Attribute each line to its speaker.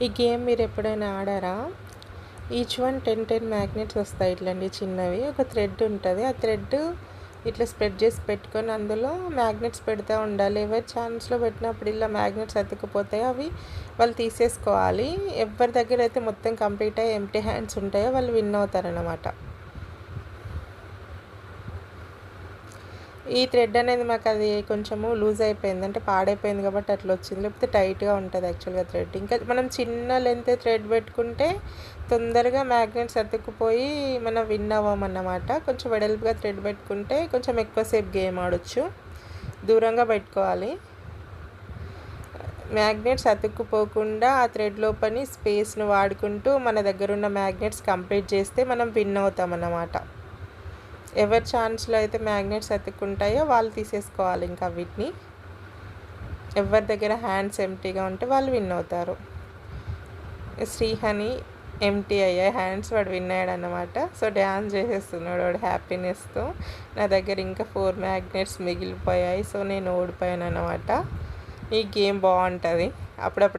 Speaker 1: ఈ గేమ్ మీరు ఎప్పుడైనా ఆడారా? ఈచ్ వన్ 10 మ్యాగ్నెట్స్ వస్తాయి ఇట్లాంటి చిన్నవి. ఒక థ్రెడ్ ఉంటుంది. ఆ థ్రెడ్ ఇట్లా స్ప్రెడ్ చేసి పెట్టుకొని అందులో మ్యాగ్నెట్స్ పెడతా ఉండాలి. ఎవరి ఛాన్స్లో పెట్టినప్పుడు ఇలా మ్యాగ్నెట్స్ అతుక్కుపోతాయో అవి వాళ్ళు తీసేసుకోవాలి. ఎవరి దగ్గర అయితే మొత్తం కంప్లీట్ అయ్యి ఎంప్టీ హ్యాండ్స్ ఉంటాయో వాళ్ళు విన్ అవుతారన్నమాట. ఈ థ్రెడ్ అనేది మాకు అది కొంచెము లూజ్ అయిపోయింది, అంటే పాడైపోయింది కాబట్టి అట్లా వచ్చింది. లేకపోతే టైట్గా ఉంటుంది యాక్చువల్గా థ్రెడ్. ఇంకా మనం చిన్న లెంత్ థ్రెడ్ పెట్టుకుంటే తొందరగా మ్యాగ్నెట్స్ అతుక్కుపోయి మనం విన్ అవ్వమన్నమాట. కొంచెం వెడల్పుగా థ్రెడ్ పెట్టుకుంటే కొంచెం ఎక్కువసేపు గేమ్ ఆడొచ్చు. దూరంగా పెట్టుకోవాలి. మ్యాగ్నెట్స్ అతుక్కుపోకుండా ఆ థ్రెడ్ లోపని స్పేస్ను వాడుకుంటూ మన దగ్గర ఉన్న మ్యాగ్నెట్స్ కంప్లీట్ చేస్తే మనం విన్ అవుతాం అన్నమాట. ఎవరి ఛాన్స్లో అయితే మ్యాగ్నెట్స్ అతుక్కుంటాయో వాళ్ళు తీసేసుకోవాలి. ఇంకా వీటిని ఎవరి దగ్గర హ్యాండ్స్ ఎంటీగా ఉంటే వాళ్ళు విన్ అవుతారు. శ్రీహని ఎంటీ అయ్యాయి హ్యాండ్స్, వాడు విన్ అయ్యాడు అన్నమాట. సో డ్యాన్స్ చేసేస్తున్నాడు వాడు హ్యాపీనెస్తో. నా దగ్గర ఇంకా 4 మ్యాగ్నెట్స్ మిగిలిపోయాయి, సో నేను ఓడిపోయాను అన్నమాట. ఈ గేమ్ బాగుంటుంది. అప్పుడప్పుడు